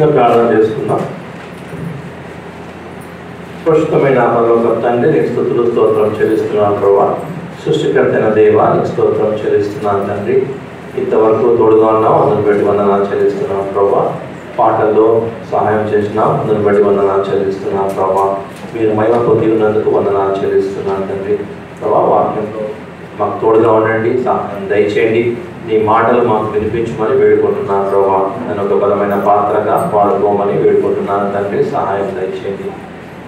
చిన్న ప్రార్థన చేసుకుందాం. ప్రస్తుతమైన పరలోక తండ్రి, నీకు స్తుతులు స్తోత్రం చెల్లిస్తున్నాను ప్రభువా. సృష్టికర్త అయిన దేవా, నీకు స్తోత్రం చెల్లిస్తున్నాను తండ్రి. ఇంతవరకు తోడుగా ఉన్నావు, అందుని బట్టి వందనాలు చెల్లిస్తున్నాను ప్రభువా. పాటల్లో సహాయం చేసినావు, అందుని బట్టి వందనాలు చెల్లిస్తున్నాను ప్రభువా. మీరు మహిమ పొంది ఉన్నందుకు వందనాలు చెల్లిస్తున్నాను తండ్రి. ప్రభువా, వాక్యంలో మాకు తోడుగా ఉండండి, సహాయం దయచేయండి. నీ మాటలు మాకు వినిపించమని వేడుకుంటున్నాను ప్రభువా. నేను ఒక బలమైన పాత్రగా వాడుకోమని వేడుకుంటున్నాను తండ్రి. సహాయం దయచేయండి.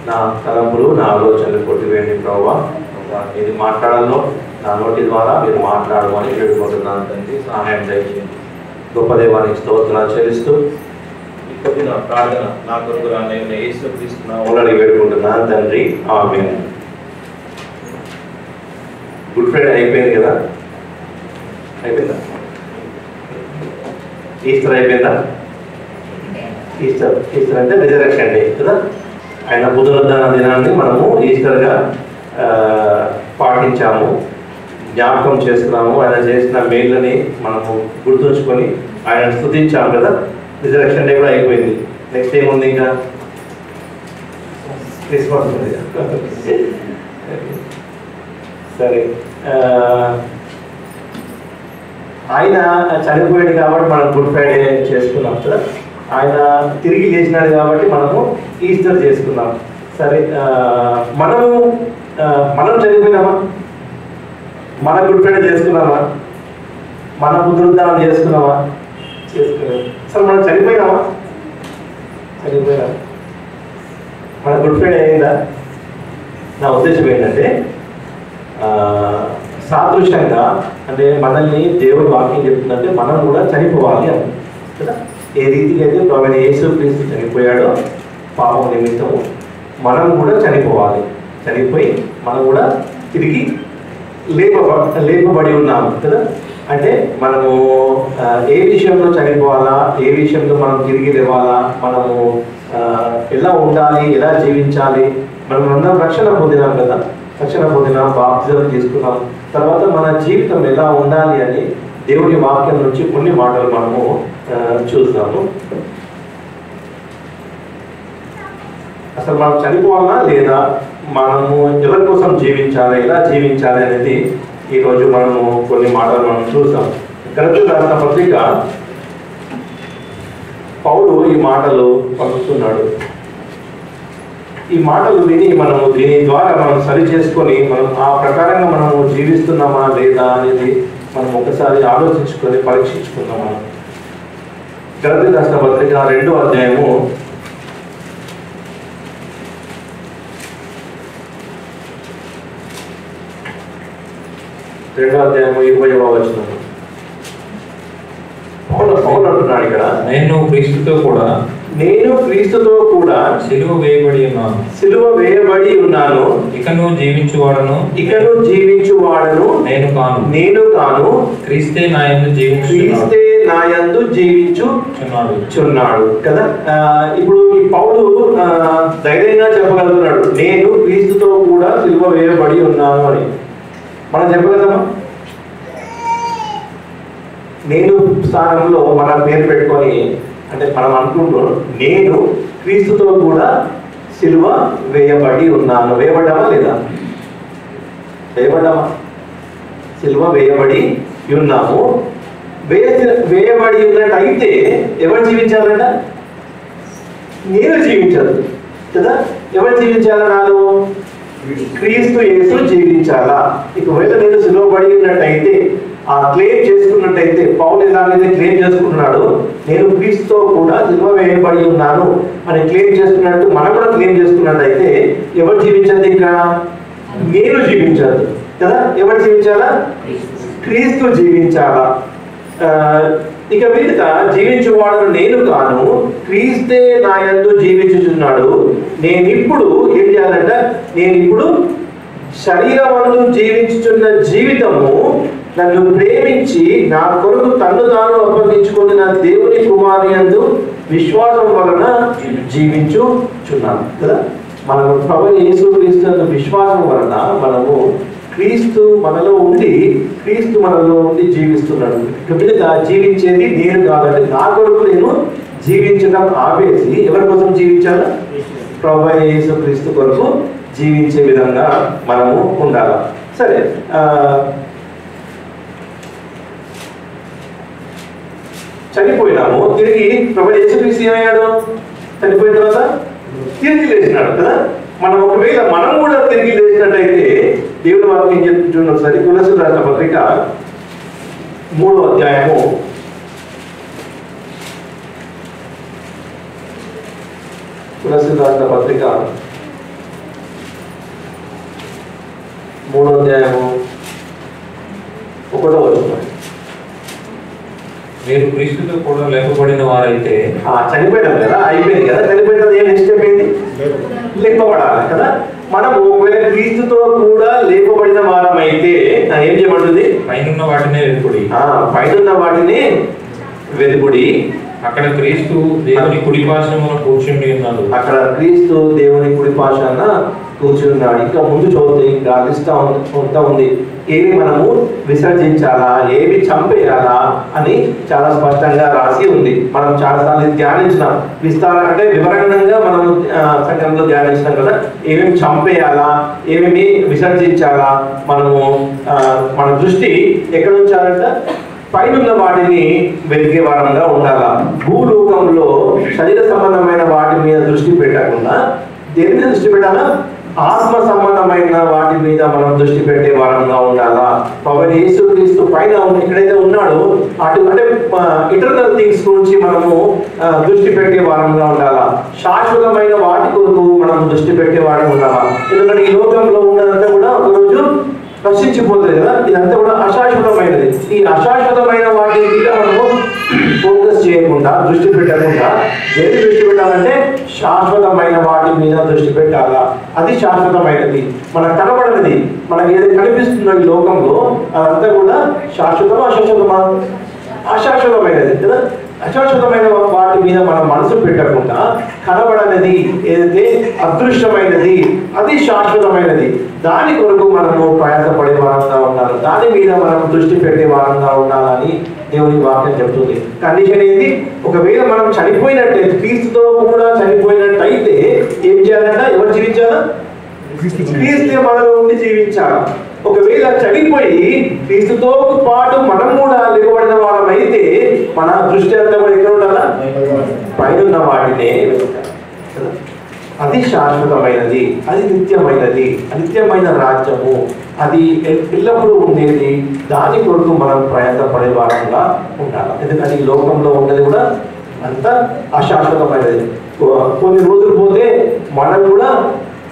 నా తలంపులు, నా ఆలోచనలు కొట్టివేయండి ప్రభువా. ఇది మాట్లాడాలో నా నోటి ద్వారా మీరు మాట్లాడమని వేడుకుంటున్నాను తండ్రి. సహాయం దయచేయండి. గొప్ప దేవానికి స్తోత్రాలు చెల్లిస్తూ ఇప్పటి నా ప్రార్థన నా కొరకు నేను యేసుక్రీస్తునామములో వేడుకుంటున్నాను తండ్రి. ఆమేన్. గుడ్ ఫ్రైడే అయిపోయింది కదా? అయిపోయిందా? ఈస్టర్ అయిపోయిందా? ఈస్టర్ అంటే రిజరెక్షన్ డే కదా. ఆయన పునరుద్ధరణ దినాన్ని మనము ఈస్టర్గా పాటించాము, జ్ఞాపకం చేసుకున్నాము. ఆయన చేసిన మేళ్ళని మనము గుర్తుంచుకొని ఆయన స్తుతించాము కదా. రిజరెక్షన్ డే కూడా అయిపోయింది. నెక్స్ట్ ఏముంది? ఇంకా క్రిస్మస్ ఉంది. సరే, ఆయన చనిపోయాడు కాబట్టి మనం గుడ్ ఫ్రైడే చేసుకున్నాం కదా. ఆయన తిరిగి లేచినాడు కాబట్టి మనము ఈస్టర్ చేసుకున్నాం. సరే, మనం చనిపోయినామా? మన గుడ్ ఫ్రైడే చేసుకున్నామా? మన పునరుద్ధరణ చేసుకున్నామా? చేసుకున్నాం. అసలు మనం చనిపోయినామా? చనిపోయినా మన గుడ్ ఫ్రైడే అయిందా? నా ఉద్దేశం ఏంటంటే, సాదృశ్యంగా అంటే మనల్ని దేవుడు వాక్యం చెప్తుందంటే మనం కూడా చనిపోవాలి అని కదా. ఏ రీతిగా అయితే ప్రభువైన యేసుక్రీస్తు చనిపోయాడో పాపం నిమిత్తము మనం కూడా చనిపోవాలి. చనిపోయి మనం కూడా తిరిగి లేపబడి ఉన్నాము కదా. అంటే మనము ఏ విషయంలో చనిపోవాలా, ఏ విషయంలో మనం తిరిగి లేవాలా, మనము ఎలా ఉండాలి, ఎలా జీవించాలి. మనం అందరం రక్షణ పొందినాం కదా. రక్షణ పొందినాం, బాప్తిజం తీసుకున్నాం. తర్వాత మన జీవితం ఎలా ఉండాలి అని దేవుడి వాక్యం నుంచి కొన్ని మాటలు మనము చూస్తాము. అసలు మనం చనిపోవాలా లేదా, మనము ఎవరి కోసం జీవించాలి, ఎలా జీవించాలి అనేది ఈరోజు మనము కొన్ని మాటలు మనం చూస్తాం. గలతీయులకు రాసిన పత్రిక పౌలు ఈ మాటలు పంపుతున్నాడు. ఈ మాటలు విని మనము దీని ద్వారా మనం సరి చేసుకొని మనం ఆ ప్రకారంగా మనము జీవిస్తున్నామా లేదా అనేది మనం ఒకసారి ఆలోచించుకొని పరీక్షించుకుందాం. గలతీయులకు రాసిన పత్రిక 2వ అధ్యాయము 20వ వచనం. పౌలు అంటున్నాడు ఇక్కడ, నేను క్రీస్తుతో కూడా సిలువ వేయబడి ఉన్నాను. ఇకను జీవించువాడను నేను కాను, క్రీస్తే నాయందు జీవించుచున్నాడు కదా. ఇప్పుడు ఈ పౌలు ధైర్యంగా చెప్పగలుగుతున్నాడు, నేను క్రీస్తుతో కూడా సిలువ వేయబడి ఉన్నాను అని. మనం చెప్పగలమా? నేను స్థానంలో మన పేరు పెట్టుకొని అంటే మనం అనుకుంటున్నాం, నేను క్రీస్తుతో కూడా సిలువ వేయబడి ఉన్నాను. వేయబడ్డామా లేదా? వేయబడ్డామా? సిలువ వేయబడి ఉన్నాము. వేయబడి ఉన్నట్టయితే ఎవరు జీవించాలంట? నేను జీవించాలి కదా. ఎవరు జీవించాలా? నాలో క్రీస్తు యేసు జీవించాలా. ఒకవేళ నేను సిలువబడి ఉన్నట్టయితే, ఆ క్లెయిమ్ చేసుకున్నట్టయితే, పౌలు ఎలాగైతే క్లెయిమ్ చేసుకుంటున్నాడు, నేను క్రీస్తుతో కూడా సిలువ వేయబడి ఉన్నాను అని క్లెయిమ్ చేసుకున్నట్టు మనం కూడా క్లెయిమ్ చేసుకున్నట్టయితే ఎవరు జీవించాలి? ఇక్కడ నేను జీవించాలి కదా. ఎవరు జీవించాలా? క్రీస్తు జీవించాలా. ఇక మీదట జీవించువాడు నేను కాను, క్రీస్తే నాయందు జీవించుచున్నాడు. నేనిప్పుడు ఏం చేయాలంట? నేనిప్పుడు శరీరమందు జీవించుచున్న జీవితము నన్ను ప్రేమించి నా కొరకు తన్ను తాను అప్పగించుకుని నా దేవుని కుమారుని యందు విశ్వాసం వలన జీవించుచున్నాను కదా. మనము ప్రభువైన యేసుక్రీస్తు యందు విశ్వాసం వలన మనము క్రీస్తు మనలో ఉండి జీవిస్తున్నాడు. ఇక మీద జీవించేది నేను కాదంటే నా కొరకు నేను జీవించడం ఆపేసి ఎవరి కోసం జీవించాలా? ప్రభువైన యేసుక్రీస్తు కొరకు జీవించే విధంగా మనము ఉండాలి. సరే, చనిపోయినాము, తిరిగి ప్రభువైన యేసుక్రీస్తు ఏమయ్యాడు? చనిపోయిన తర్వాత తిరిగి లేచినాడు కదా. మనం ఒకవేళ మనం కూడా తిరిగి లేచినట్టయితే దేవుని వాక్యం ఏం చెప్తున్నాం ఒకసారి. కొలస్సీయులకు రాసిన పత్రిక 3వ అధ్యాయము 3వ అధ్యాయము 1వ వచనం. మీరు క్రీస్తుతో కూడా లేపబడిన వారైతే, చనిపోయినాం కదా, అయిపోయింది కదా. చనిపోయిన ఏం నెక్స్ట్ అయిపోయింది? లేపబడాలి కదా. మనము ఒకవేళ క్రీస్తుతో కూడా లేపబడిన వారం అయితే ఏం చేయబడుతుంది? పైనున్న వాటినే వెలుపుడి. పైనున్న వాటిని వెలుపుడి. అక్కడ క్రీస్తు దేవుని కుడిపార్శ్వమున కూర్చుని ఉన్నాడు. అక్కడ క్రీస్తు దేవుని కుడిపార్శ్వాన కూర్చున్నాడు. ఇంకా ముందు చదివితే ఇంకా లిస్ట్ అంతా ఉంది. ఏవి మనము విసర్జించాలా, ఏవి చంపేయాలా అని చాలా స్పష్టంగా రాసి ఉంది. మనం చాలాసార్లు ధ్యానించినాం. అంటే వివరణంగా మనము సంఘంలో ధ్యానించినాం కదా. ఏమేమి చంపేయాలా, ఏమేమి విసర్జించాలా, మనము మన దృష్టి ఎక్కడ ఉంచాలంట? పైనున్న వాటిని వెలిగే వారంగా ఉండాలా. భూలోకంలో శరీర సంబంధమైన వాటి మీద దృష్టి పెట్టకుండా దేని మీద దృష్టి పెట్టాలా? ఆత్మ సంబంధమైన వాటి మీద మనం దృష్టి పెట్టే వారంగా ఉండాలా. ప్రభువైన యేసుక్రీస్తు పైన ఎక్కడైతే ఉన్నాడో అటు అంటే ఇటర్నల్ థింగ్స్ గురించి మనము దృష్టి పెట్టే వారంగా ఉండాలా. శాశ్వతమైన వాటి కొరకు మనం దృష్టి పెట్టే వారంగా ఉండాలా. ఎందుకంటే ఈ లోకంలో ఉన్నదంతా కూడా ఒకరోజు నశించిపోతుంది కదా. ఇదంతా కూడా అశాశ్వతమైనది. ఈ అశాశ్వతమైన వాటి మీద మనము ఫోకస్ చేయకుండా, దృష్టి పెట్టకుండా ఏది దృష్టి పెట్టాలంటే శాశ్వతమైన వాటి మీద దృష్టి పెట్టాలా. అది శాశ్వతమైనది. మనకు కనబడనిది, మనకి ఏది కనిపిస్తుందో ఈ లోకంలో అదంతా కూడా శాశ్వతమా అశాశ్వతమా? అశాశ్వతమైనది కదా. అశాశ్వతమైన వాటి మీద మనం మనసు పెట్టకుండా కనబడనిది ఏదైతే అదృశ్యమైనది అది శాశ్వతమైనది, దాని కొరకు మనము ప్రయాసపడే వారంగా ఉండాలి. దాని మీద మనం దృష్టి పెట్టే వారంగా ఉండాలని దేవుని వాక్యం చెప్తుంది. కండిషన్ ఏంటి? ఒకవేళ మనం చనిపోయినట్టయితే, క్రీస్తుతో కూడా చనిపోయినట్టయితే ఏం చేయాలంట? ఎవరు జీవించాలా? క్రీస్తే మనలో ఉండి జీవించాలి. ఒకవేళ చనిపోయి క్రీస్తుతో పాటు మనం కూడా లేపబడిన వారం అయితే మన దృష్టి అంతా కూడా ఎక్కడ ఉండాలా? పైనున్న వాటినే వెళ్తారు. అది శాశ్వతమైనది, అది నిత్యమైనది, నిత్యమైన రాజ్యము, అది ఎల్లప్పుడూ ఉండేది. దాని కొరకు మనం ప్రయత్నపడే వారంగా ఉండాలి. ఎందుకంటే ఈ లోకంలో ఉన్నది కూడా అంత అశాశ్వతమైనది. కొన్ని రోజులు పోతే మనం కూడా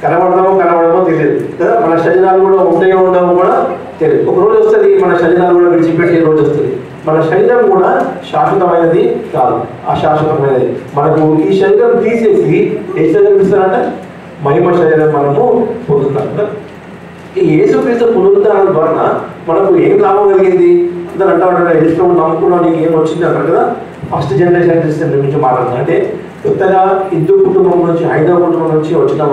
కనబడమో తెలియదు కదా. మన శరీరాలు కూడా ఉంటాయో ఉండవో కూడా తెలియదు. ఒక రోజు వస్తుంది మన శరీరాలు కూడా విడిచిపెట్టే రోజు వస్తుంది. మన శరీరం కూడా శాశ్వతమైనది కాదు, అశాశ్వతమైనది. మనకు ఈ శరీరం తీసేసి ఏ శరీరం ఇస్తారంటే మహిమ శరీరం మనము పొందుతాం కదా. ఈ యేసుక్రీస్తు పునరుద్ధానం ద్వారా మనకు ఏం లాభం కలిగింది? అందరూ అంటారు యేసుప్రభువుని నమ్ముకున్నావు నీకు ఏం వచ్చింది అంటారు కదా. ఫస్ట్ జనరేషన్ క్రిస్టియన్ గురించి మాట్లాడుతున్నారు. అంటే కొత్తగా హిందూ కుటుంబం నుంచి, హైందవ కుటుంబం నుంచి వచ్చిన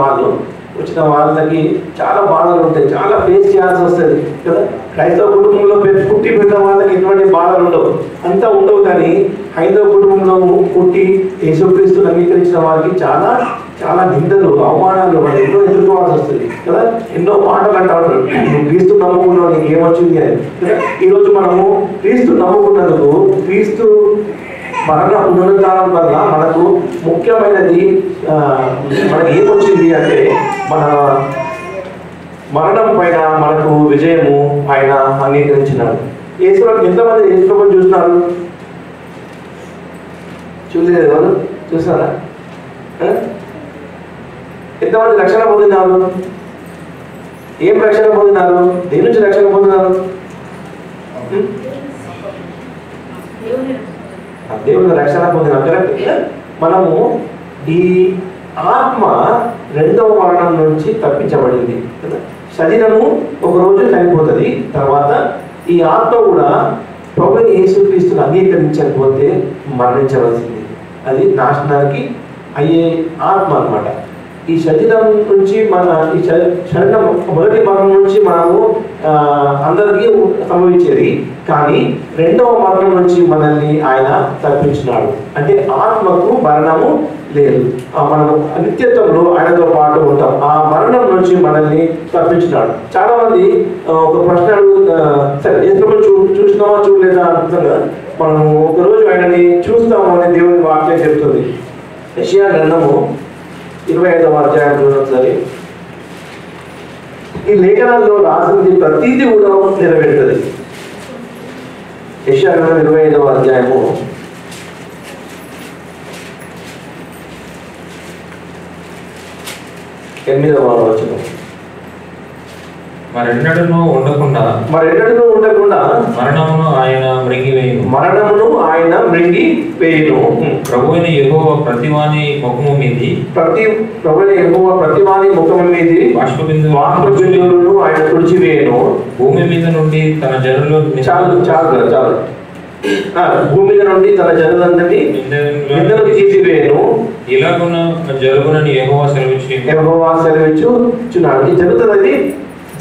వాళ్ళకి చాలా బాధలు ఉంటాయి, చాలా ఫేస్ చేయాల్సి వస్తుంది కదా. క్రైస్తవ కుటుంబంలో పుట్టి పెట్టిన వాళ్ళకి ఎటువంటి బాధలు ఉండవు, అంతా ఉండవు. కానీ హైందవ కుటుంబంలో పుట్టి యేసుక్రీస్తుని అంగీకరించిన వారికి చాలా చాలా నిందలు, అవమానాలు వాళ్ళు ఎన్నో ఎదుర్కోవాల్సి వస్తుంది కదా. ఎన్నో మాటలు అంటారు, నువ్వు క్రీస్తు నమ్ముకున్నావు నీకు ఏమొచ్చింది అని. ఈరోజు మనము క్రీస్తు నమ్ముకున్నందుకు, క్రీస్తు మరణ పునరుద్ధానం వల్ల మనకు ముఖ్యమైనది మనకి ఏమొచ్చింది అంటే మన మరణం పైన మనకు విజయము ఆయన అంగీకరించినాడు. యేసుప్రభుని ఎంతమంది యేసుప్రభుని చూస్తున్నారు? చూడలేదు ఎవరు? చూసారా? ఎంతమంది రక్షణ పొందినారు? ఏం రక్షణ పొందినారు? దేని నుంచి రక్షణ పొందినారు? దేవుని రక్షణ పొందినాం. కరెక్ట్. మనము ఈ ఆత్మ రెండవ మరణం నుంచి తప్పించబడింది కదా. శరీరము ఒకరోజు చనిపోతుంది, తర్వాత ఈ ఆత్మ కూడా ప్రభువైన యేసుక్రీస్తుని అంగీకరించకపోతే మరణించవలసింది. అది నాశనానికి అయ్యే ఆత్మ అన్నమాట. ఈ శరీరం నుంచి ఈ శరీరం మొదటి మరణం నుంచి మనము అందరికీ సంభవించేది, కానీ రెండవ మరణం నుంచి మనల్ని ఆయన తప్పించినాడు. అంటే ఆత్మకు మరణము లేదు, మనము నిత్యత్వంలో ఆయనతో పాటు ఉంటాం. ఆ మరణం నుంచి మనల్ని తప్పించినాడు. చాలా మంది ఒక ప్రశ్న సరే ఎప్పుడు చూసినామా చూడలేదా అర్థం కదా, మనము ఒకరోజు ఆయనని చూస్తాము అని దేవుని వాక్యం చెప్తుంది. యెషయా గ్రంథము 25వ అధ్యాయం చూడండి ఒకసారి. ఈ లేఖనాల్లో రాసింది ప్రతిదీ కూడా నెరవేరుతుంది. యెషయా గ్రంథం 25వ అధ్యాయము 8వ వచనం. మరెన్నడూ ఉండకుండా మరణమును ఆయన మృంగివేయును. ప్రభువైన యెహోవా ప్రతివాని ముఖము మీది బాష్పబిందువులను ఆయన తుడిచివేయును. భూమి మీద నుండి తన జనులు భూమి మీద నుండి తన జనులందరినీ నిందలు తీసివేయను. ఇలాగున జరుగునని యెహోవా సెలవిచ్చుచున్నాడు. ఇది జరుగుతుంది,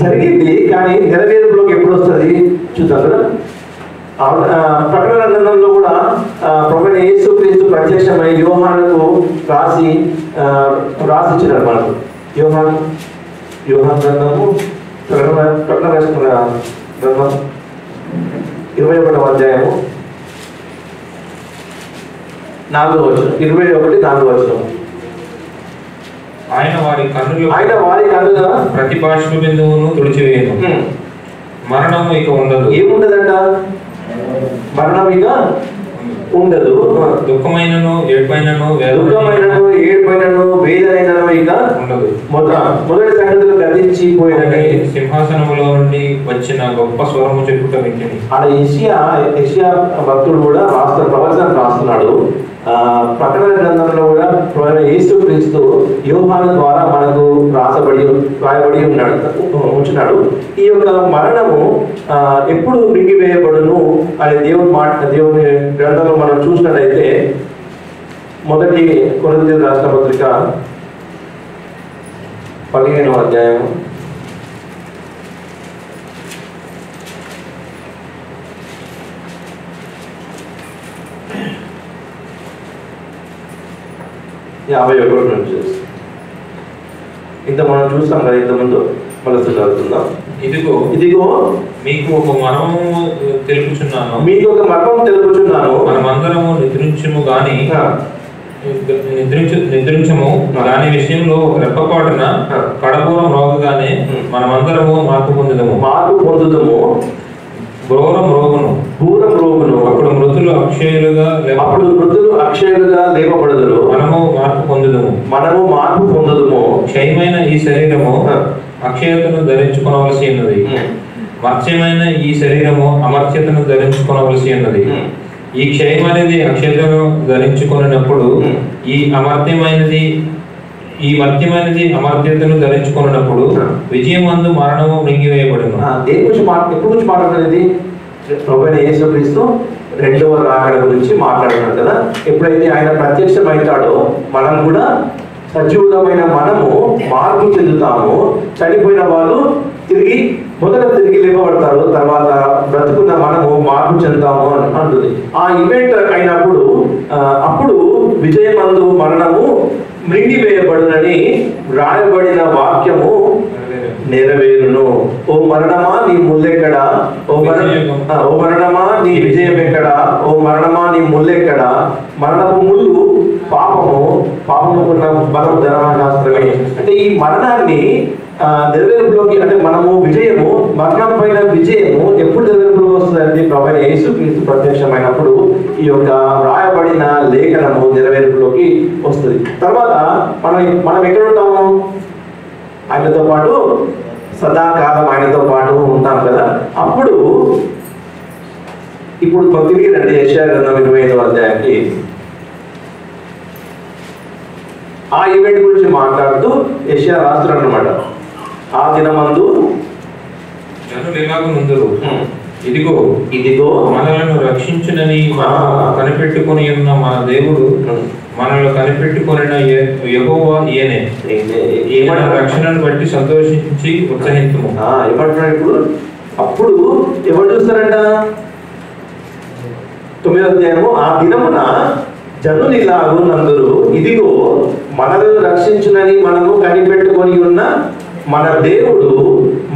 జరిగింది, కానీ నెరవేర్పులోకి ఎప్పుడు వస్తుంది చూద్దాం కదా. ప్రకటన గ్రంథంలో కూడా ప్రభువైన యేసుక్రీస్తు ప్రత్యక్షమై యోహానుకు రాసిచ్చినాడు మనకు. యోహాన్ గ్రంథము ప్రకటన గ్రంథం 21వ అధ్యాయము 4వ వచనం, 21:4వ వచనం. ఆయన వారి కన్నుల ప్రతి బాష్పబిందువును తుడిచివేయను. మరణము ఇక ఉండదు. ఏముండదంట? మరణం ఇక ఉండదు. దుఃఖమైనను ఏడ్పైనను వేదనైనను ఇక ఉండదు. మొదటి సంగతులు గతించిపోయినని సింహాసనములో నుండి వచ్చిన గొప్ప స్వరము చెప్పుట వింటిని. ఆడ యెషయా భక్తుడు కూడా ప్రవచనం రాస్తున్నాడు. ప్రకటన గ్రంథంలో కూడా యేసుక్రీస్తు యోహాను ద్వారా మనకు రాయబడి ఉంచున్నాడు. ఈ యొక్క మరణము ఎప్పుడు మింగివేయబడును అనే దేవుని గ్రంథంలో మనం చూసినట్లయితే మొదటి కొరింథీయులకు రాసిన పత్రిక 15వ అధ్యాయం 51 నుంచి ఇంత మనం చూస్తాం కదా. ఇంతకుముందు మళ్ళీ చదువుతుందాం. ఇదిగో మీకు ఒక మర్మము తెలుపుచున్నాను. మనమందరము నిద్రించము దాని విషయంలో రెప్పపాటున కడపూరం రోగగానే మనమందరము మార్పు పొందుదము. పూరం రోగును అప్పుడు మృతులు అక్షయులుగా లేపబడుదురు. మనము మార్పు పొందుదము. క్షయమైన ఈ శరీరము అక్షయతను ధరించుకొనవలసి ఉన్నది, మర్త్యమైన ఈ శరీరము అమర్త్యతను ధరించుకొనవలసి ఉన్నది. ఈ క్షయమైనది అక్షయతను ధరించుకొనినప్పుడు ఈ మర్త్యమైనది అమర్త్యతను ధరించుకున్నప్పుడు విజయమందు మరణము మృంగివేయబడును. దేని గురించి ఎప్పుడు గురించి మాట్లాడుతున్నది? ప్రభువైన యేసుక్రీస్తు రెండవ రాకడ గురించి మాట్లాడుతున్నాడు కదా. ఎప్పుడైతే ఆయన ప్రత్యక్షమవుతాడో మనం కూడా సజీవులమైన మనము మార్పు చెందుతాము. చనిపోయిన వాళ్ళు మొదట తిరిగి లేపబడతారు, తర్వాత బ్రతుకున్న మనము మార్పు చెందుతాము అని అంటుంది. ఆ ఈవెంట్ అయినప్పుడు అప్పుడు విజయమందు మరణము మృంగివేయబడునని వ్రాయబడిన వాక్యము నెరవేరును. ఓ మరణమా నీ ముల్లెక్కడా, ఓ మరణమా నీ విజయం ఎక్కడా, ఓ మరణమా నీ ముల్లెక్కడా. మరణపు ముళ్ళు పాపముకున్న బలం ధర్మశాస్త్రమే. అంటే ఈ మరణాన్ని నెరవేర్పులోకి, అంటే మనము మరణం పైన విజయము ఎప్పుడు నెరవేర్పులోకి వస్తుందంటే ప్రభువైన యేసుక్రీస్తు ప్రత్యక్షమైనప్పుడు ఈ యొక్క వ్రాయబడిన లేఖనము నెరవేర్పులోకి వస్తుంది. తర్వాత మనం ఎక్కడ ఉంటాము? ఆయనతో పాటు సదాకాలం ఆయనతో పాటు ఉంటాం కదా. అప్పుడు ఇప్పుడు తిరిగి రండి యెషయా గ్రంథం 25వ అధ్యాయానికి. ఆ ఈవెంట్ గురించి మాట్లాడుతూ యెషయా రాస్తున్నాడు అన్నమాట. ఆ దినమందు ఇదిగో మనలను రక్షించునని కనిపెట్టుకుని ఉన్న మన దేవుడు మనల్ని కనిపెట్టుకొనిన యెహోవా ఈయనే. ఈయన రక్షణను బట్టి సంతోషించి ఉత్సహించుము. ఏమంటున్నాడు ఇప్పుడు? అప్పుడు ఎవరు చూస్తారంట? 9వ అధ్యాయము, ఆ దినమున జనులు ఇలాగునందురు, ఇదిగో మనలను రక్షించునని మనము కనిపెట్టుకొని ఉన్న మన దేవుడు,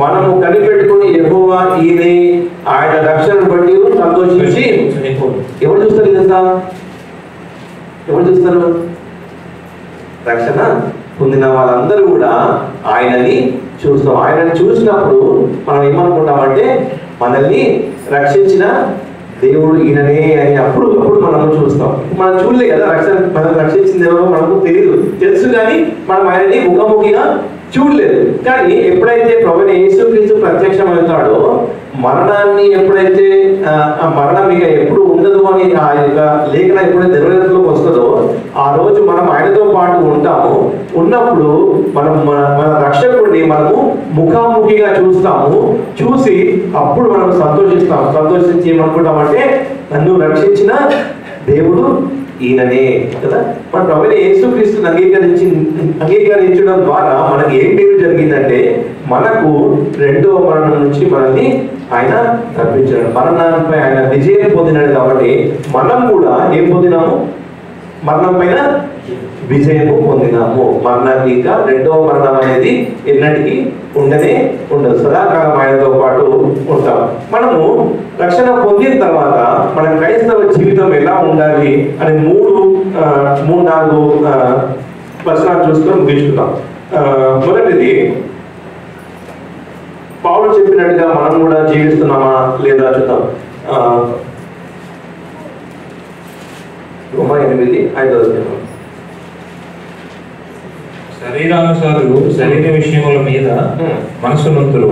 మనము కనిపెట్టుకుని యెహోవా ఈయనే, ఆయన రక్షణను బట్టి సంతోషించి. ఎవరు చూస్తారు ఇదంతా? ఎవరు చూస్తారు? రక్షణ పొందిన వాళ్ళందరూ కూడా ఆయనని చూస్తాం. ఆయనని చూసినప్పుడు మనం ఏమనుకుంటామంటే మనల్ని రక్షించిన దేవుడు ఈయననే అని అప్పుడు మనం చూస్తాం. మనం చూడలే కదా రక్షణ, మనం రక్షించింది ఎవరో మనకు తెలియదు, తెలుసు కానీ మనం ఆయనని ముఖాముఖిగా చూడలేదు. కానీ ఎప్పుడైతే ప్రభువైన యేసుక్రీస్తు ప్రత్యక్షమవుతాడో, మరణాన్ని ఎప్పుడైతే ఆ మరణం ఇక ఎప్పుడు ఉండదు అని ఆ యొక్క లేఖన ఎప్పుడైతే నెరవేరులోకి వస్తుందో ఆ రోజు మనం ఆయనతో పాటు ఉంటాము. ఉన్నప్పుడు మనం మన రక్షకుడిని మనము ముఖాముఖిగా చూస్తాము. చూసి అప్పుడు మనం సంతోషిస్తాం. సంతోషించి ఏమనుకుంటామంటే నన్ను రక్షించిన దేవుడు ఈయననే కదా. మన ప్రభువైన యేసుక్రీస్తుని అంగీకరించడం ద్వారా మనకి ఏం పేరు జరిగిందంటే, మనకు రెండవ మరణం నుంచి మనల్ని ఆయన తప్పించాడు. మరణంపై ఆయన విజయం పొందినాడు. కాబట్టి మనం కూడా ఏం పొందినాము? మరణం పైన విజయము పొందినాము. మరణానికి ఇంకా రెండవ మరణం అనేది ఎన్నటికీ ఉండనే ఉండదు. సదాకాలం ఆయనతో పాటు ఉంటాం. మనము రక్షణ పొందిన తర్వాత మన క్రైస్తవ జీవితం ఎలా ఉండాలి అని మూడు నాలుగు వచనాలు చూసుకొని ముగించుకుందాం. మొదటిది, పౌలు చెప్పినట్టుగా మనం కూడా జీవిస్తున్నామా లేదా చూద్దాం. రోమా 8:5. శరీరానుసారులు శరీర విషయముల మీద మనసునంతులు,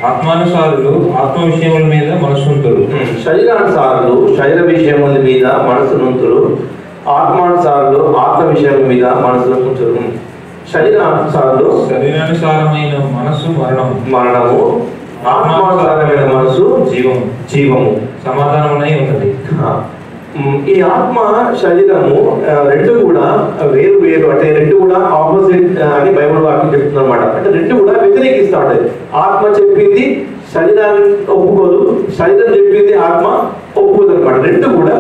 ఆత్మానుసారులు ఆత్మ విషయముల మీద మనసునంతులు. శరీరానుసారులు శరీర విషయముల మీద మనసునంతులు, ఆత్మానుసారులు ఆత్మ విషయముల మీద మనసునంతులు. శరీరానుసారులు శరీరానుసారమైన మనసు మరణము, ఆత్మానుసారమైన మనసు జీవము సమాధానమై ఉన్నది. ఈ ఆత్మ శరీరము రెండు కూడా వేరు అంటే రెండు కూడా ఆపోజిట్ అని బైబిల్ వాక్యం చెప్తుంది అనమాట. అంటే రెండు కూడా వ్యతిరేకిస్తూ ఉంటాయి. ఆత్మ చెప్పింది శరీరాన్ని ఒప్పుకోదు, శరీరం చెప్పింది ఆత్మ ఒప్పుకోదు అనమాట. రెండు కూడా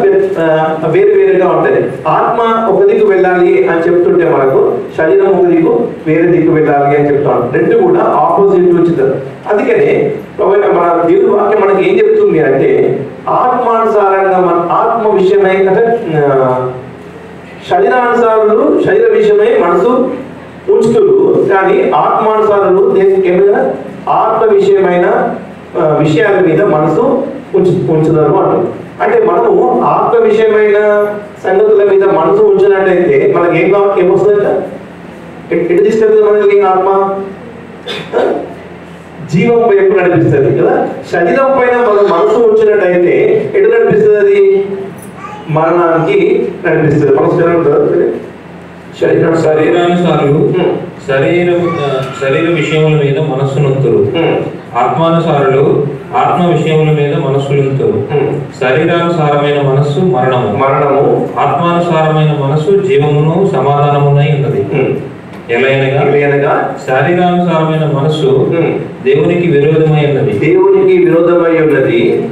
వేరుగా ఉంటాయి. ఆత్మ ఒక దిక్కు వెళ్ళాలి అని చెప్తుంటే మనకు శరీరం ఒక దిక్కు వేరే దిక్కు వెళ్ళాలి అని చెప్తాం. రెండు కూడా ఆపోజిట్ ఉచితం. అందుకనే మన దేవుడి వాక్యం మనకి ఏం చెప్తుంది అంటే, ఆత్మానుసారంగా మన ఆత్మ విషయమై అంటే శరీరానుసారులు శరీర విషయమై మనసు ఉంచుతురు, కానీ ఆత్మానుసారులు ఏమైనా ఆత్మ విషయమైన విషయాల మీద మనసు ఉంచుతారు అంటారు. అంటే మనము ఆత్మ విషయమైన సంగతుల మీద మనసు ఉంచినట్టయితే మనకి ఏమొస్తుందంట? ఎటు తీసుకెళ్తుంది మనకి ఆత్మ? జీవం వైపు నడిపిస్తుంది కదా. శరీరం పైన మనం మనసు ఉంచినట్టయితే ఎటు నడిపిస్తుంది? అది మరణానికి నడిపిస్తుంది. శరీరానుసారులు శరీర విషయముల మీద మనస్సునంతురు, ఆత్మానుసారులు ఆత్మ విషయముల మీద మనస్సులంతురు. శరీరానుసారమైన మనస్సు మరణము, ఆత్మానుసారమైన మనస్సు జీవమును సమాధానమునై ఉన్నది. ఎలయనగా శరీరానుసారమైన మనస్సు దేవునికి విరోధమై ఉన్నది.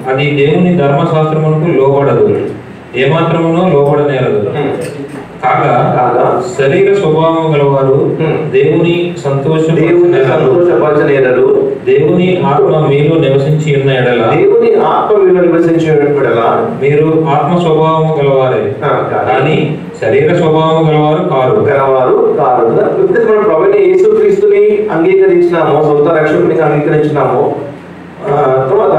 అది దేవుని ధర్మశాస్త్రమునకు లోబడదు, ఏమాత్రమునో లోబడనేరదు. కాగా శరీర స్వభావం గలవారు దేవుని సంతోషపరచనేరరు. దేవుని ఆత్మ మీలో నివసించి ఉన్న ఎడల మీరు ఆత్మ స్వభావము గలవారే, కానీ శరీర స్వభావం గలవారు కారు. ఇప్పుడు మనం ప్రభువైన యేసుక్రీస్తుని అంగీకరించినాము, సొంత రక్షకుని అంగీకరించినాము. తర్వాత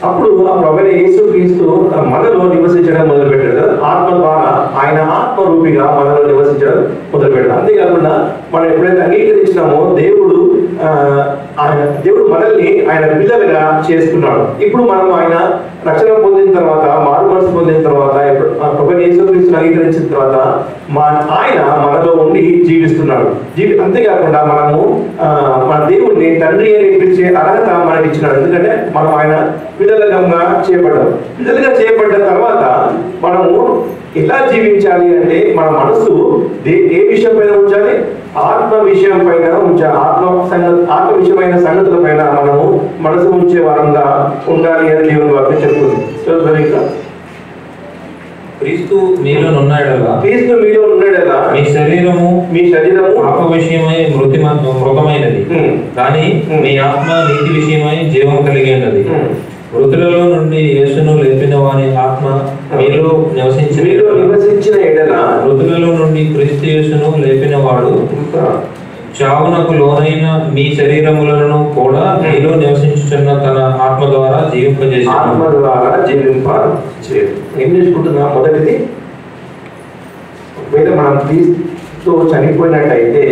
అప్పుడు ఆ ప్రభువైన యేసుక్రీస్తు మనలో నివసించడం మొదలుపెట్టాడు కదా. ఆత్మ ద్వారా ఆయన ఆత్మ రూపిగా మనలో నివసించడం మొదలుపెట్టాడు. అంతేకాకుండా మనం ఎప్పుడైతే అంగీకరించినామో దేవుడు మనల్ని ఆయన పిల్లలుగా చేసుకున్నాడు. ఇప్పుడు మనం ఆయన రక్షణ పొందిన తర్వాత, మారు మనసు పొందిన తర్వాత, ప్రభువైన యేసుక్రీస్తుని అంగీకరించిన తర్వాత ఆయన మనలో ఉండి జీవిస్తున్నాడు. అంతేకాకుండా మనము మన దేవుడిని తండ్రి అని పిలిచే అర్హత మనకి ఇచ్చినాడు. ఎందుకంటే మనం ఆయన పిల్లలుగా చేయబడ్డాం. పిల్లలుగా చేయబడ్డ తర్వాత మనము ఎలా జీవించాలి అంటే మన మనసు ఏ విషయం పైన ఉంచాలి? ఆత్మ విషయం పైన ఉంచాలి. ఆత్మ విషయమైన సంగతుల పైన మనము మనసు ఉంచే వారంగా ఉండాలి అని దేవుని వాక్యం చెప్తుంది. ఇంకా క్రీస్తు మీలో ఉన్నాడలా మీ శరీరము పాప విషయమై మృతమైనది, కానీ మీ ఆత్మ నీతి విషయమై జీవం కలిగి ఉన్నది. మృతులలో నుండి యేసును లేపిన వాని ఆత్మ మీలో నివసించిన ఎడల మృతులలో నుండి క్రీస్తు యేసును లేపిన వాడు చావునకు లోనైన మీ శరీరములను కూడా మీలో నివసించుచున్న తన ఆత్మ ద్వారా జీవింపజేసాడు. ఏం చేసుకుంటున్నా? మొదటిది, ఒకవేళ మనం క్రీస్తు చనిపోయినట్టయితే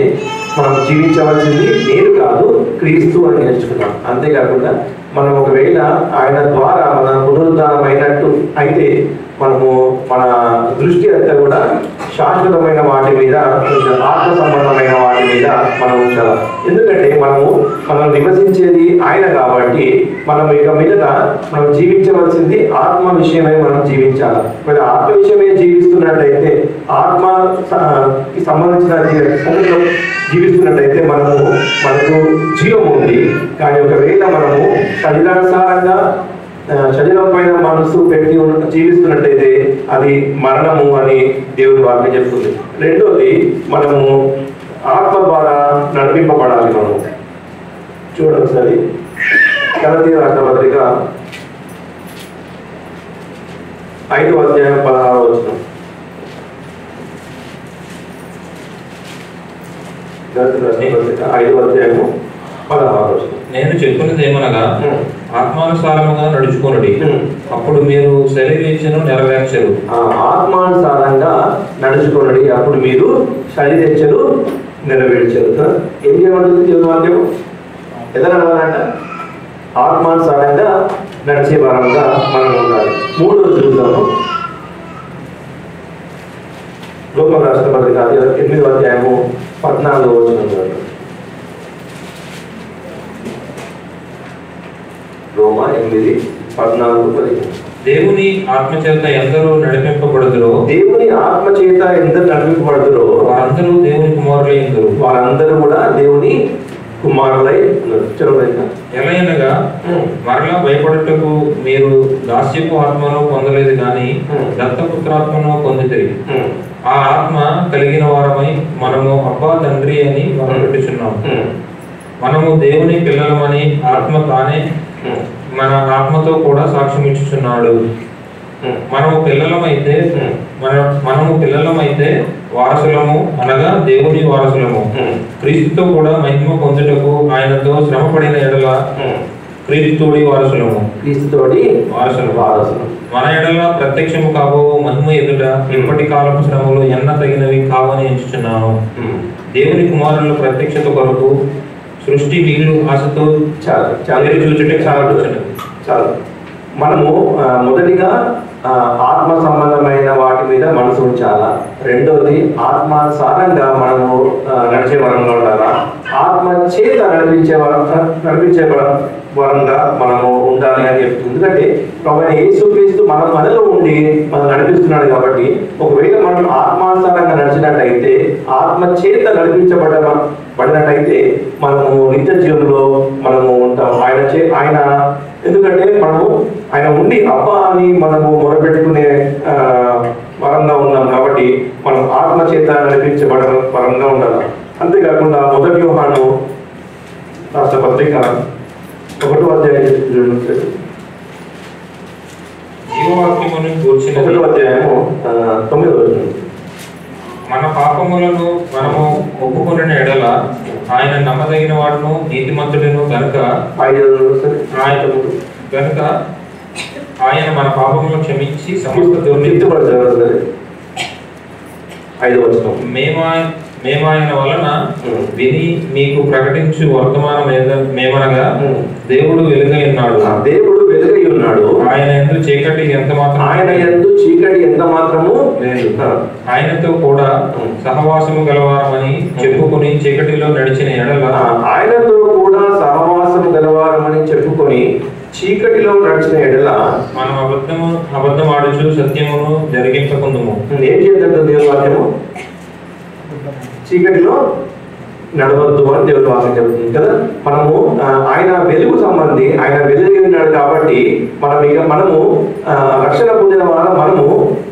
మనం జీవించవలసింది నేను కాదు, క్రీస్తు అని నేర్చుకున్నాం. అంతేకాకుండా మనం ఒకవేళ ఆయన ద్వారా మన పునరుద్ధానం అయినట్టు అయితే మనము మన దృష్టి అంతా కూడా శాశ్వతమైన వాటి మీద, ఆత్మ సంబంధమైన వాటి మీద మనం ఉంచాలి. ఎందుకంటే మనం నివసించేది ఆయన కాబట్టి మనం ఇక మీదట మనం జీవించవలసింది ఆత్మ విషయమై మనం జీవించాలి. మరి ఆత్మ విషయమే జీవిస్తున్నట్టయితే, ఆత్మకి సంబంధించిన జీవిస్తున్నట్టయితే మనకు జీవం ఉంది. కానీ ఒకవేళ మనము శరీరానుసారంగా శరీరం పైన మనసు పెట్టి జీవిస్తున్నట్టయితే అది మరణము అని దేవుని వాక్యం చెప్తుంది. రెండోది, మనము ఆత్మ ద్వారా నడిపింపబడాలి. మనము చూడండి ఒకసారి గలతీ రాసిన పత్రిక 5వ అధ్యాయం 16వ వచనం. గలతీ రాసిన పత్రిక 5వ అధ్యాయము 16వ వచనం. నేను చెప్పినది ఏమనగా, ఆత్మానుసారముగా నడుచుకొనుడి, అప్పుడు మీరు శరీరేచ్ఛను నెరవేర్చరు. ఆత్మానుసారంగా నడుచుకొనుడి, అప్పుడు మీరు శరీరేచ్ఛను నెరవేర్చరు. ఏం చేయమంటుంది దేవుని వాక్యం? ఎలా నడవాలంట? ఆత్మానుసారంగా నడిచే వారంగా మనం ఉండాలి. మూడోది చూద్దాము. లోకం రాష్ట్ర పత్రిక 8వ అధ్యాయము 14వ వచనం. రోమా 8:14-15. దేవుని ఆత్మచేత ఎందరూ నడిపింపబడుదురో వారందరూ దేవుని కుమారులై ఉందరు. వారందరూ కూడా దేవుని కుమారులై ఉన్నారు. ఎలయనగా మరలా భయపడుటకు మీరు దాస్యపు ఆత్మను పొందలేదు కానీ దత్తపుత్రాత్మను పొందితిరి. ఆ ఆత్మ కలిగిన వారమై మనము అబ్బా తండ్రి అని మొదలుపెట్టుచున్నాము. మనము దేవుని పిల్లలమని ఆత్మ తానే మన ఆత్మతో కూడా సాక్ష్యం ఇచ్చుచున్నాడు. మనము పిల్లలమైతే వారసులము, అనగా దేవుని వారసులము. క్రీస్తుతో కూడా మహిమ పొందుటకు ఆయనతో శ్రమపడిన ఎడల క్రీస్తుతోడి వారసులము. మన ఎడల ప్రత్యక్షము కాబో మహిమ ఎదుట ఇప్పటి కాలపు శ్రమలు ఎన్న తగినవి కావని ఎంచుచున్నాను. దేవుని కుమారుల ప్రత్యక్షత కొరకు సృష్టి నీళ్లు ఆశతో చాలు. మనము మొదటిగా ఆత్మ సంబంధమైన వాటి మీద మనసు ఉంచాలా. రెండోది, ఆత్మానుసారంగా మనము నడిచే వరంగా ఉండాలా. ఆత్మ చేత నడిపించే వరంగా మనము ఉండాలి అని చెప్తుంది. ఎందుకంటే ప్రభువైన యేసుక్రీస్తు మనలో ఉండి మనం నడిపిస్తున్నాడు కాబట్టి ఒకవేళ మనం ఆత్మానుసారంగా నడిచినట్టయితే, ఆత్మ చేత నడిపించబడినట్టయితే మనము నిత్య జీవంలో మనము ఉంటాం. ఆయన ఎందుకంటే ఆయన ఉండి అబ్బా అని మనము మొరపెట్టుకునే వరంగా ఉన్నాం కాబట్టి మనం ఆత్మ చేత నడిపించబడ వరంగా ఉండాలి. అంతేకాకుండా 1 యోహాను రాష్ట్ర పత్రిక 1వ అధ్యాయం 1వ అధ్యాయము 9వ వచనం. మన పాపములను మనము ఒప్పుకొనిన ఎడల ఆయన నమ్మదగిన వాడును నీతిమంతుడును గనుక ఆయన మన పాపములను క్షమించి సమస్త దుర్నీతిపడతాడు. 5వ వచనం. మేము ఆయన వలన విని మీకు ప్రకటించు వర్తమానం మేమనగా, దేవుడు వెలుగై ఉన్నాడు. ఆయన యందు చీకటి ఎంత మాత్రము లేదు. ఆయనతో కూడా సహవాసము గలవారమని చెప్పుకొని చీకటిలో నడిచిన ఎడల మనం అబద్ధం నడుచు సత్యమును జరిగింపకుందుము. ఏం చేద్దంటే దేవుని వాక్యము చీకటిలో నడవద్దు అని దేవుని వాక్యం చెబుతుంది కదా. మనము ఆయన వెలుగు సంబంధి, ఆయన వెలుగు ఉన్నాడు కాబట్టి మనము రక్షణ పొందిన వాళ్ళ మనము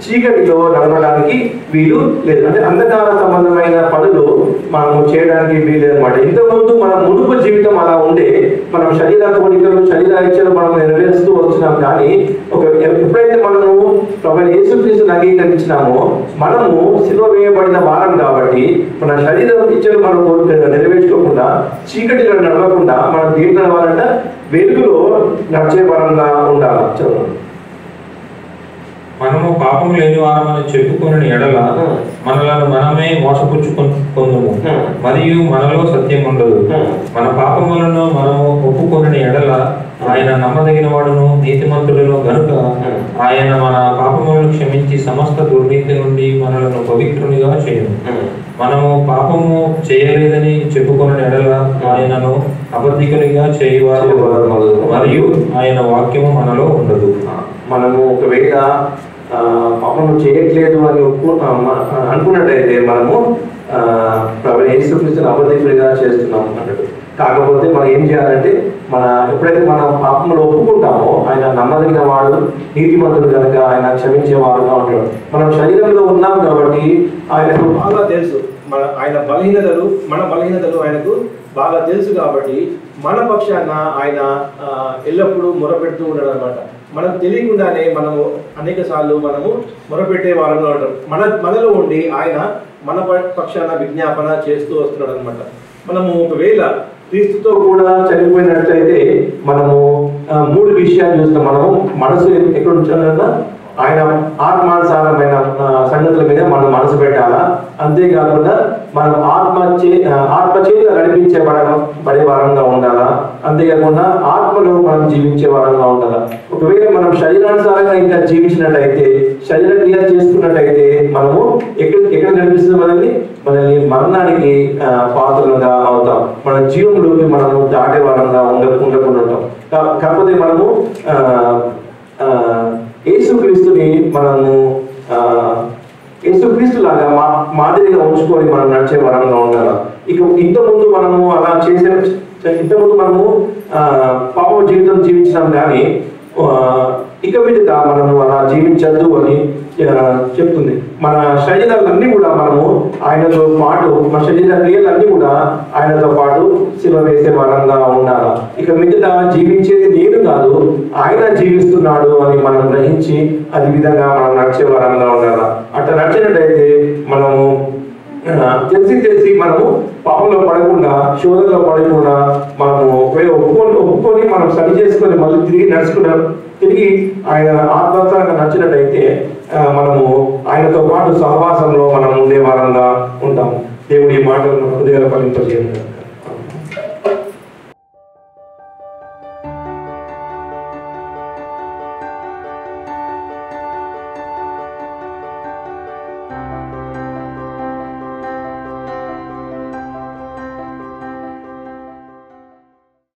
చీకటిలో నడవడానికి వీలు లేదు. అంటే అంధకార సంబంధమైన పనులు మనము చేయడానికి వీలు అనమాట. ఇంతకుముందు మన మునుపు జీవితం అలా ఉండే, మనం శరీర కోరికలు శరీర ఇచ్చలు మనం నెరవేరుస్తూ వచ్చినాం. కానీ ఎప్పుడైతే మనము ప్రభువైన యేసుక్రీస్తుని అంగీకరించినామో మనము సిలువ వేయబడిన వారం కాబట్టి మన శరీర ఇచ్చలు మనం నెరవేర్చుకోకుండా చీకటిలో నడవకుండా మనం దేని నడవాలంట వెలుగులో నడిచే పరంగా ఉండాలి. చదువు. మనము పాపము లేని వారమని చెప్పుకుని ఎడల మనలను మనమే మోసపుచ్చుకొందుము మరియు మనలో సత్యం ఉండదు. మన పాపములను మనము ఒప్పుకొని ఎడల ఆయన నమ్మదగిన వాడును నీతిమంతులలో గనుక ఆయన మన పాపములను క్షమించి సమస్త దుర్నీతి నుండి మనలను పవిత్రునిగా చేయను. మనము పాపము చేయలేదని చెప్పుకొని ఎడల ఆయనను అబద్ధికునిగా చేయవారు మరియు ఆయన వాక్యము మనలో ఉండదు. మనము ఒకవేళ పాపము చేయట్లేదు అని అనుకున్నట్టయితే మనము యేసుక్రీస్తుని అబద్ధికుడిగా చేస్తున్నాం అన్నట్టు. కాకపోతే మనం ఏం చేయాలంటే ఎప్పుడైతే మనం పాపములు ఒప్పుకుంటామో ఆయన నమ్మదగిన వాడు నీతిమంతుడు కనుక ఆయన క్షమించేవాడుగా ఉంటాడు. మనం శరీరంలో ఉన్నాం కాబట్టి ఆయనకు బాగా తెలుసు ఆయన మన బలహీనతలు ఆయనకు బాగా తెలుసు కాబట్టి మన పక్షాన ఆయన ఎల్లప్పుడూ మొరపెడుతూ ఉన్నాడు అనమాట. మనం తెలియకుండానే మనము అనేక సార్లు మనము మొరపెట్టే వారంలో ఉంటాం. మనలో ఉండి ఆయన మన పక్షాన విజ్ఞాపన చేస్తూ వస్తున్నాడు అనమాట. మనము ఒకవేళ క్రీస్తుతో కూడా చనిపోయినట్లయితే మనము 3 విషయాలు చూస్తాం. మనము మనసు ఎక్కడ ఉంచాలన్నా ఆయన ఆత్మానుసారమైన సంగతుల మీద మనం మనసు పెట్టాలా. అంతేకాకుండా మనం ఆత్మచేత నడిపించబడే వారంగా ఉండాలా. అంతేకాకుండా ఆత్మలో మనం జీవించే వారంగా ఉండాలా. ఒకవేళ మనం శరీరానుసారంగా ఇంకా జీవించినట్టయితే, శరీర క్రియ చేసుకున్నట్టయితే మనము ఎక్కడ నడిపిస్తుంది మనల్ని మరణానికి పాత్రలుగా అవుతాం. మన జీవంలోకి మనము దాటే వారంగా ఉండకుండా ఉంటాం. కాకపోతే మనము యేసుక్రీస్తుని మనము యేసుక్రీస్తు లాగా మాదిరిగా ఉంచుకొని మనం నడిచే వరంగా ఉండాలి. ఇంతకుముందు మనము అలా ఇంతకుముందు మనము పాప జీవితం జీవించినాం. కానీ ఇక మీదట మనము అలా జీవించద్దు అని చెప్తుంది. మన శరీరాలన్నీ కూడా మనము ఆయనతో పాటు, మన శరీర క్రియలన్నీ కూడా ఆయనతో పాటు సిలువ వేసే వారంగా ఉండాలి. ఇక మీదట జీవించేది నేను కాదు, ఆయన జీవిస్తున్నాడు అని మనం గ్రహించి అది విధంగా మనం నడిచే వారంగా ఉండాలి. అట్లా నడిచినట్టయితే మనము తెలిసి మనము పాపంలో పడకుండా, శోధనలో పడకుండా మనము ఒప్పుకొని మనం సరి చేసుకొని మళ్ళీ తిరిగి ఆయన ఆత్మహత్యంగా నచ్చినట్టయితే మనము ఆయనతో పాటు సహవాసంలో మనం ఉండే వారంగా ఉంటాం. దేవుడి మాటలను హృదయాలు ఫలింపజేయండి.